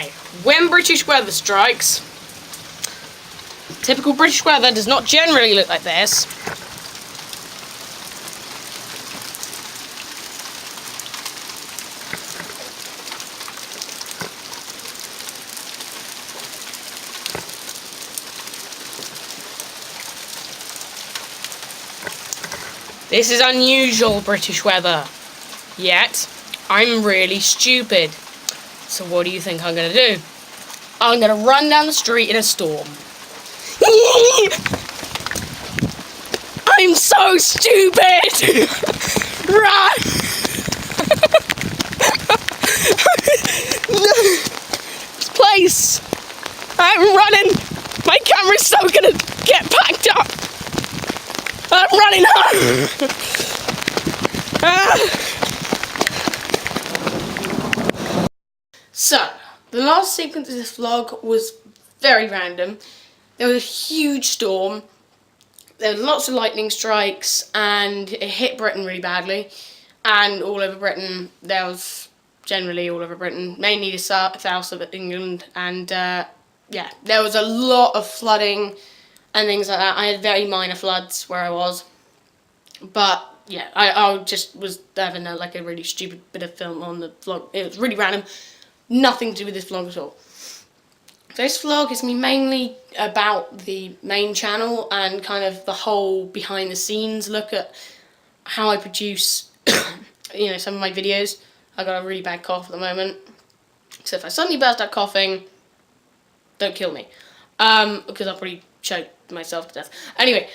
Okay, when British weather strikes, typical British weather does not generally look like this. This is unusual British weather. Yet, I'm really stupid. So what do you think I'm gonna do? I'm gonna run down the street in a storm. I'm so stupid! Run! This place! I'm running! My camera's so gonna get packed up! I'm running home! So, the last sequence of this vlog was very random. There was a huge storm, there were lots of lightning strikes, and it hit Britain really badly. And all over Britain, there was generally all over Britain, mainly the south of England, and yeah, there was a lot of flooding and things like that. I had very minor floods where I was, but yeah, I just was having like a really stupid bit of film on the vlog. It was really random. Nothing to do with this vlog at all. This vlog is me mainly about the main channel and kind of the whole behind the scenes look at how I produce you know, some of my videos. I got a really bad cough at the moment, so if I suddenly burst out coughing, don't kill me, because I'll probably choke myself to death. Anyway,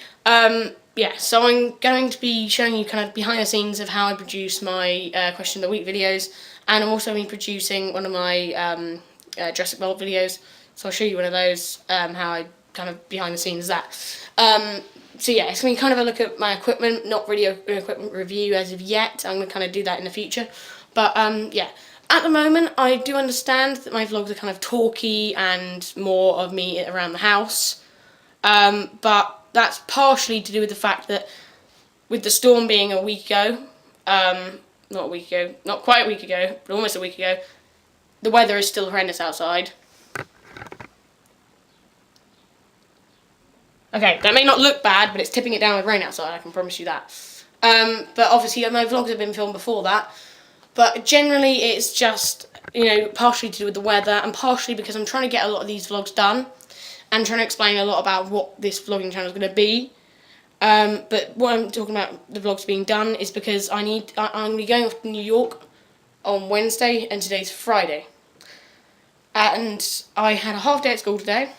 yeah, so I'm going to be showing you kind of behind the scenes of how I produce my question of the week videos. And I'm also producing one of my Jurassic World videos, so I'll show you one of those, how I kind of behind the scenes that. So yeah, it's going to be kind of a look at my equipment, not really an equipment review as of yet. I'm going to kind of do that in the future. But yeah, at the moment I do understand that my vlogs are kind of talky and more of me around the house. But that's partially to do with the fact that with the storm being a week ago, not a week ago, not quite a week ago, but almost a week ago, the weather is still horrendous outside. Okay, that may not look bad, but it's tipping it down with rain outside, I can promise you that. But obviously my vlogs have been filmed before that, but generally it's just, you know, partially to do with the weather, and partially because I'm trying to get a lot of these vlogs done, and trying to explain a lot about what this vlogging channel is going to be. But what I'm talking about the vlogs being done is because I'm going to be going off to New York on Wednesday, and today's Friday. And I had a half day at school today,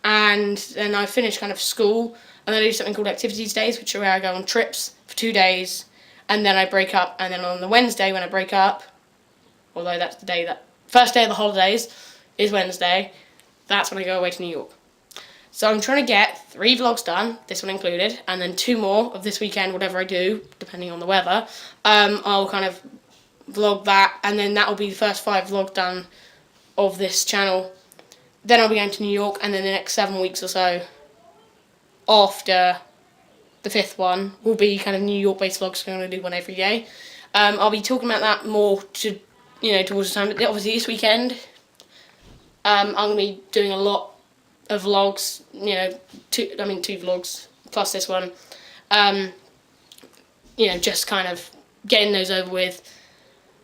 and then I finished kind of school, and then I do something called activities days, which are where I go on trips for 2 days, and then I break up, and then on the Wednesday when I break up, although that's the day that, first day of the holidays is Wednesday, that's when I go away to New York. So I'm trying to get 3 vlogs done, this one included, and then 2 more of this weekend, whatever I do, depending on the weather. I'll kind of vlog that, and then that will be the first 5 vlogs done of this channel. Then I'll be going to New York, and then the next 7 weeks or so, after the 5th one, will be kind of New York-based vlogs, so I'm going to do one every day. I'll be talking about that more to, you know, towards the time, obviously this weekend, I'm going to be doing a lot of vlogs, you know, 2 vlogs plus this one, you know, just kind of getting those over with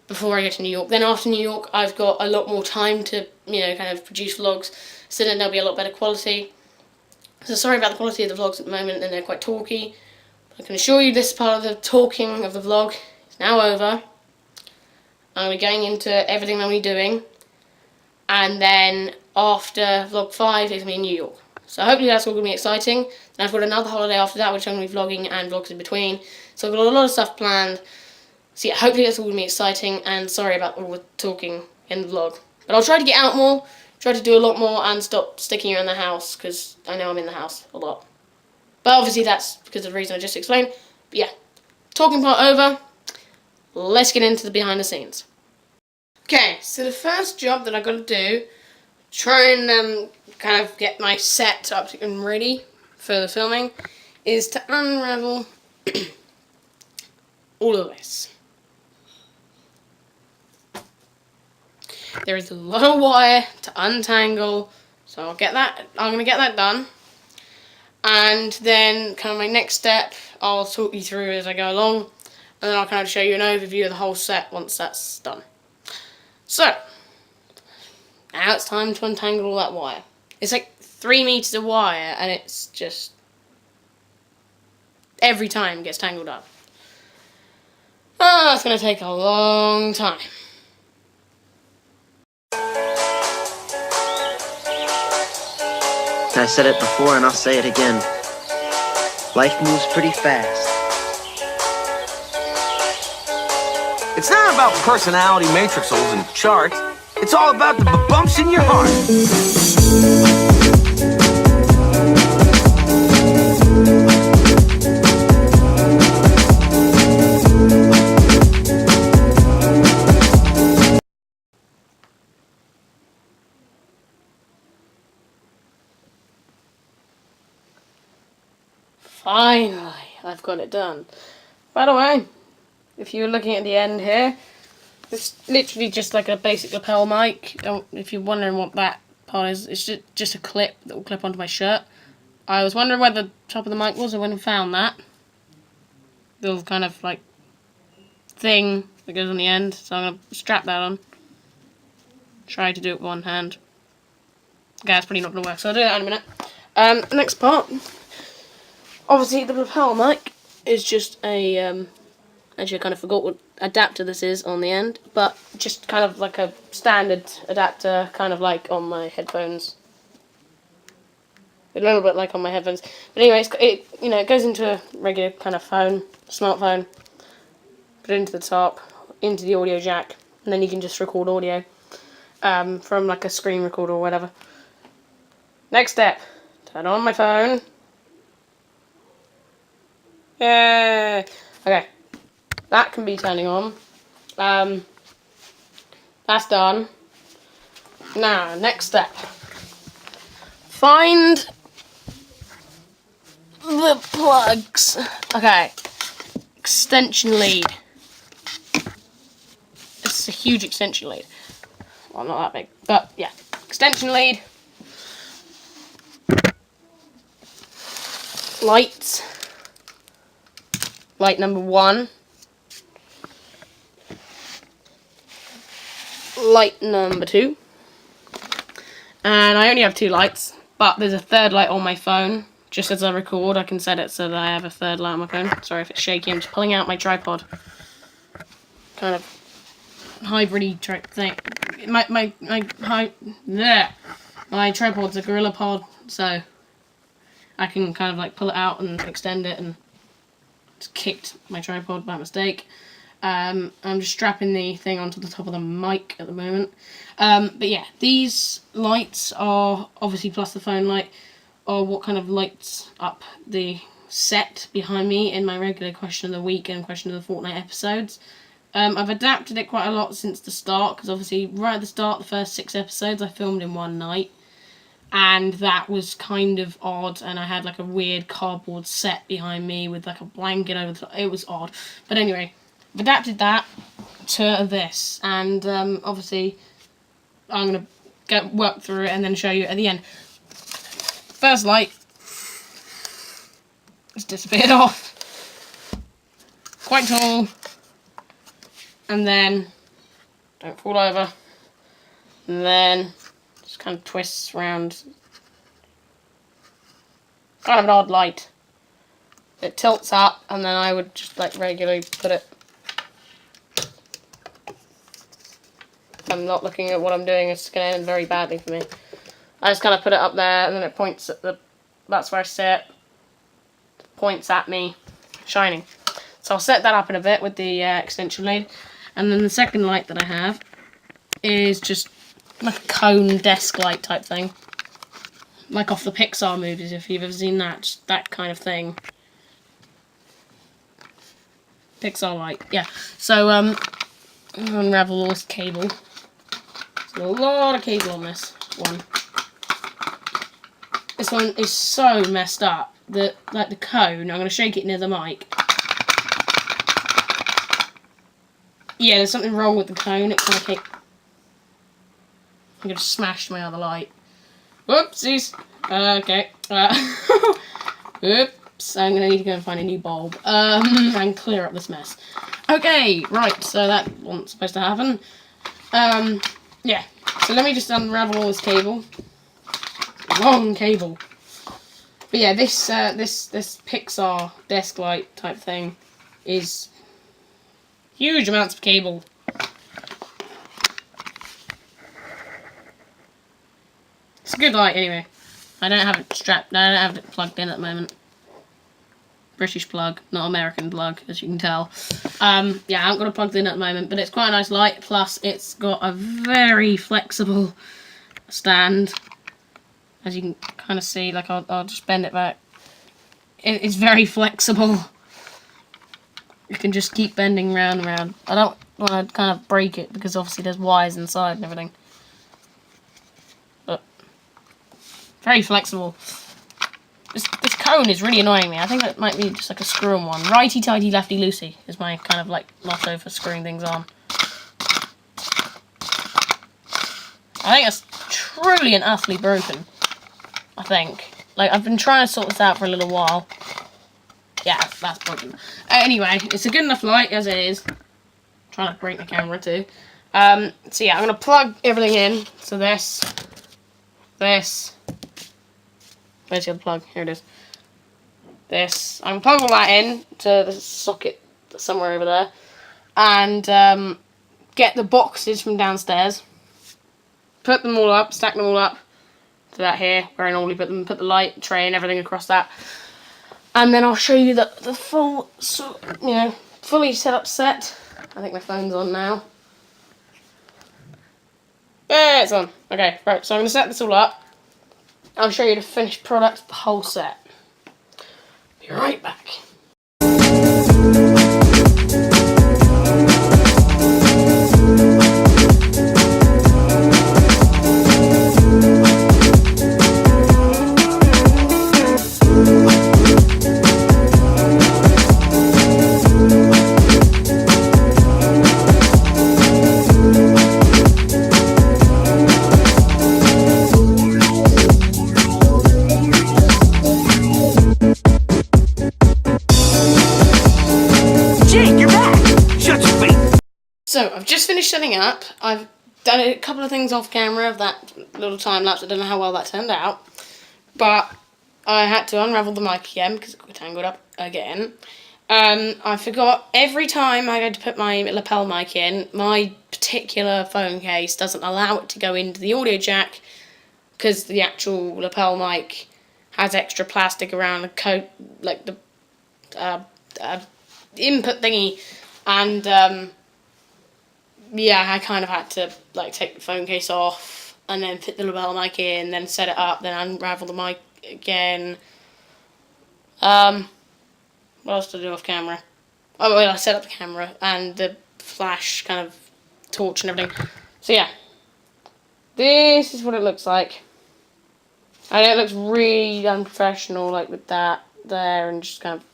before I go to New York. Then after New York, I've got a lot more time to, you know, kind of produce vlogs, so then they'll be a lot better quality. So sorry about the quality of the vlogs at the moment, and they're quite talky. I can assure you this part of the talking of the vlog is now over. I'm going to be going into everything I'm going to be doing, and then after vlog 5 is going to be in New York. So hopefully that's all going to be exciting. Then I've got another holiday after that, which I'm going to be vlogging and vlogs in between. So I've got a lot of stuff planned. So yeah, hopefully that's all going to be exciting, and sorry about all the talking in the vlog. But I'll try to get out more, try to do a lot more, and stop sticking around the house, because I know I'm in the house a lot. But obviously that's because of the reason I just explained. But yeah, talking part over. Let's get into the behind the scenes. Okay, so the first job that I've got to do, try and kind of get my set up and ready for the filming, is to unravel all of this. There is a lot of wire to untangle, so I'm going to get that done. And then kind of my next step, I'll talk you through as I go along, and then I'll kind of show you an overview of the whole set once that's done. So, now it's time to untangle all that wire. It's like 3 meters of wire, and it's just, every time it gets tangled up. It's going to take a long time. I said it before and I'll say it again. Life moves pretty fast. It's not about personality matrixels and charts. It's all about the bumps in your heart. Finally, I've got it done. By the way, if you're looking at the end here, it's literally just like a basic lapel mic. If you're wondering what that part is, it's just a clip that will clip onto my shirt. I was wondering where the top of the mic was, I went and found that. Little kind of like thing that goes on the end, so I'm going to strap that on. Try to do it with one hand. Okay, that's probably not going to work, so I'll do that in a minute. Next part. Obviously, the lapel mic is just a, actually I kind of forgot what adapter this is on the end, but just kind of like a standard adapter, kind of like on my headphones. A little bit like on my headphones. But anyway, it goes into a regular kind of phone, smartphone. Put it into the top, into the audio jack, and then you can just record audio from like a screen recorder or whatever. Next step, turn on my phone. Yeah. Okay. That can be turning on. That's done. Now, next step. Find the plugs. Okay. Extension lead. It's a huge extension lead. Well, not that big, but yeah. Extension lead. Lights. Light number 1. Light number 2. And I only have 2 lights, but there's a third light on my phone. Just as I record, I can set it so that I have a third light on my phone. Sorry if it's shaky, I'm just pulling out my tripod. Kind of hybrid-y type thing. My tripod's a Gorilla Pod, so I can kind of like pull it out and extend it, and just kicked my tripod by mistake. I'm just strapping the thing onto the top of the mic at the moment. But yeah, these lights are obviously, plus the phone light, are what kind of lights up the set behind me in my regular Question of the Week and Question of the Fortnight episodes. I've adapted it quite a lot since the start, because obviously right at the start, the first 6 episodes I filmed in one night, and that was kind of odd, and I had like a weird cardboard set behind me with like a blanket over the top. It was odd. But anyway, I've adapted that to this, and obviously I'm going to work through it and then show you at the end. First light has disappeared off. Quite tall. And then, don't fall over. And then, just kind of twists around. Kind of an odd light. It tilts up, and then I would just like regularly put it. I'm not looking at what I'm doing, it's going to end very badly for me. I just kind of put it up there, and then it points at the, that's where I sit, points at me, shining. So I'll set that up in a bit with the extension lead. And then the second light that I have is just like a cone desk light type thing. Like off the Pixar movies, if you've ever seen that, just that kind of thing. Pixar light, yeah. So, unravel all this cable. There's a lot of cable on this one. This one is so messed up that, like the cone, I'm going to shake it near the mic. Yeah, there's something wrong with the cone. It kind of I'm gonna smash my other light. Whoopsies. Okay. Oops. I'm gonna need to go and find a new bulb. And clear up this mess. Okay, right, so that wasn't supposed to happen. Yeah. So let me just unravel all this cable. Long cable. But yeah, this Pixar desk light type thing is huge amounts of cable. It's a good light anyway. I don't have it strapped. I don't have it plugged in at the moment. British plug, not American plug, as you can tell. Yeah, I haven't got it plugged in at the moment, but it's quite a nice light. Plus, it's got a very flexible stand. As you can kind of see, like I'll just bend it back. It's very flexible. You can just keep bending round and round. I don't want to kind of break it because obviously there's wires inside and everything. But very flexible. This cone is really annoying me. I think it might be just like a screw-on one. Righty-tighty, lefty-loosey is my kind of like motto for screwing things on. I think it's truly and utterly broken. I think. Like, I've been trying to sort this out for a little while. Yeah, that's broken. Anyway, it's a good enough light as it is. I'm trying to break the camera too. So yeah, I'm going to plug everything in. So this. Where's the other plug? Here it is. This. I'm going to plug all that in to the socket somewhere over there. And get the boxes from downstairs. Put them all up, stack them all up. To that here, where I normally put them. Put the light tray and everything across that. And then I'll show you the full, fully set up set. I think my phone's on now. There, it's on. Okay, right, so I'm going to set this all up. I'll show you the finished product of the whole set. Be right back. So, I've just finished setting up. I've done a couple of things off camera of that little time lapse. I don't know how well that turned out. But I had to unravel the mic again because it got tangled up again. I forgot every time I had to put my lapel mic in, my particular phone case doesn't allow it to go into the audio jack because the actual lapel mic has extra plastic around the coat, like the input thingy, and yeah, I kind of had to like take the phone case off and then fit the lapel mic in, then set it up, then unravel the mic again. What else to do off camera? Oh, well, I set up the camera and the flash kind of torch and everything. So yeah, this is what it looks like. I know it looks really unprofessional, like with that there, and just kind of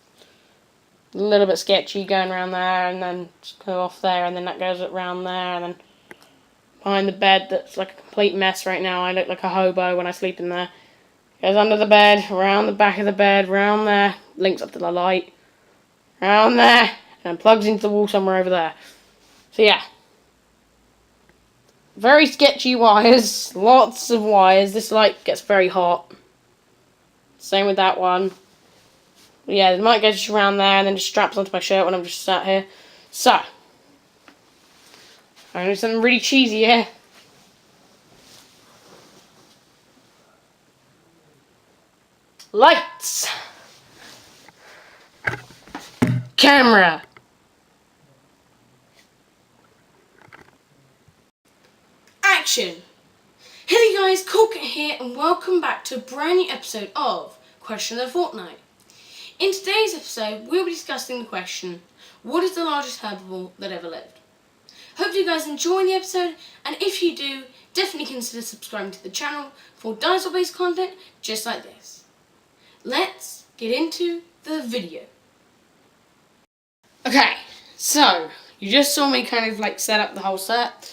a little bit sketchy going around there, and then just go off there, and then that goes around there, and then behind the bed that's like a complete mess right now. I look like a hobo when I sleep in there. Goes under the bed, around the back of the bed, round there, links up to the light, round there, and plugs into the wall somewhere over there. So yeah. Very sketchy wires, lots of wires. This light gets very hot. Same with that one. But yeah, the mic goes just around there and then just straps onto my shirt when I'm just sat here. So, I'm going to do something really cheesy here. Lights. Camera. Action. Hey guys, coolcat here and welcome back to a brand new episode of Question of the Fortnight. In today's episode, we'll be discussing the question, what is the largest herbivore that ever lived? Hope you guys enjoy the episode, and if you do, definitely consider subscribing to the channel for dinosaur-based content just like this. Let's get into the video. Okay, so you just saw me kind of like set up the whole set.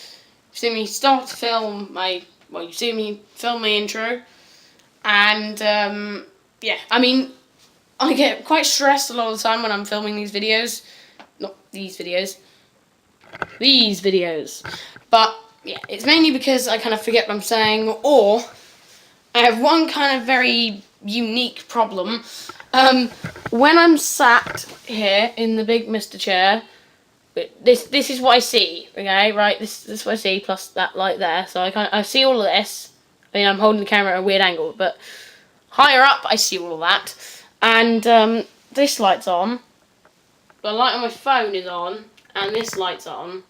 You've seen me start to film my well, you see me film my intro, and yeah, I mean, I get quite stressed a lot of the time when I'm filming these videos. Not these videos. These videos. But, yeah, it's mainly because I kind of forget what I'm saying, or I have one kind of very unique problem. When I'm sat here in the big Mr. Chair, this is what I see, okay, right? This is what I see, plus that light there. So I see all of this. I mean, I'm holding the camera at a weird angle, but higher up, I see all of that. And this light's on. The light on my phone is on, and this light's on.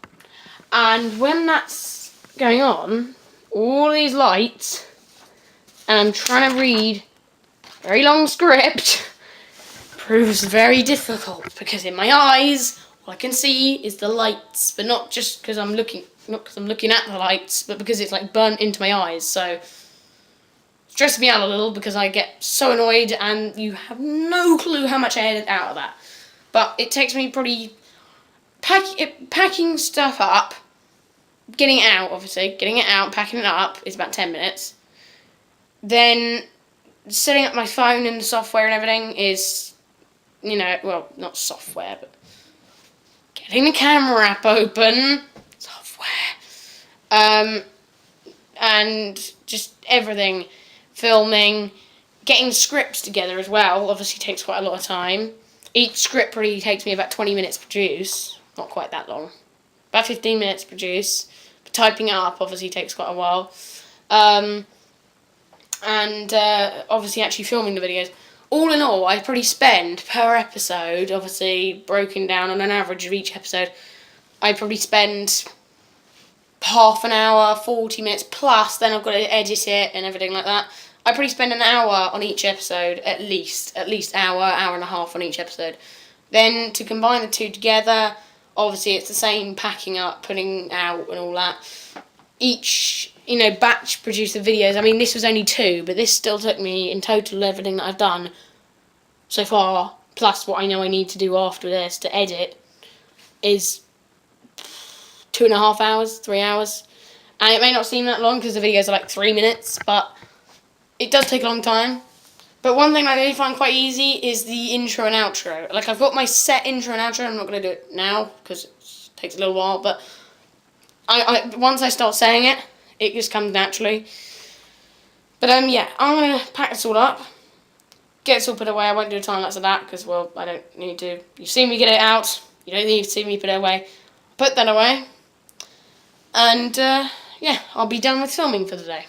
And when that's going on, all these lights, and I'm trying to read a very long script, proves very difficult, because in my eyes, all I can see is the lights, but not just because I'm looking at the lights, but because it's like burnt into my eyes. So stresses me out a little because I get so annoyed, and you have no clue how much I edit out of that. But it takes me probably packing stuff up, getting it out, packing it up is about 10 minutes. Then setting up my phone and the software and everything is, you know, well, not software, but getting the camera app open, software, and just everything, filming, getting scripts together as well, obviously takes quite a lot of time. Each script probably takes me about 20 minutes to produce, not quite that long, about 15 minutes to produce. But typing it up obviously takes quite a while. And obviously actually filming the videos. All in all, I probably spend per episode, obviously broken down on an average of each episode, I probably spend half an hour, 40 minutes plus, then I've got to edit it and everything like that. I probably spend an hour on each episode, at least hour and a half on each episode. Then to combine the two together, obviously it's the same packing up, putting out and all that. Each, you know, batch produce the videos. I mean, this was only 2, but this still took me, in total, everything that I've done so far, plus what I know I need to do after this to edit, is 2.5 hours, 3 hours. And it may not seem that long because the videos are like 3 minutes, but it does take a long time. But one thing I really find quite easy is the intro and outro. Like, I've got my set intro and outro. I'm not going to do it now because it takes a little while, but I once I start saying it, it just comes naturally. But yeah, I'm going to pack this all up, get this all put away. I won't do a time lapse of that because, well, I don't need to. You've seen me get it out. You don't need to see me put it away. Put that away. And yeah, I'll be done with filming for the day.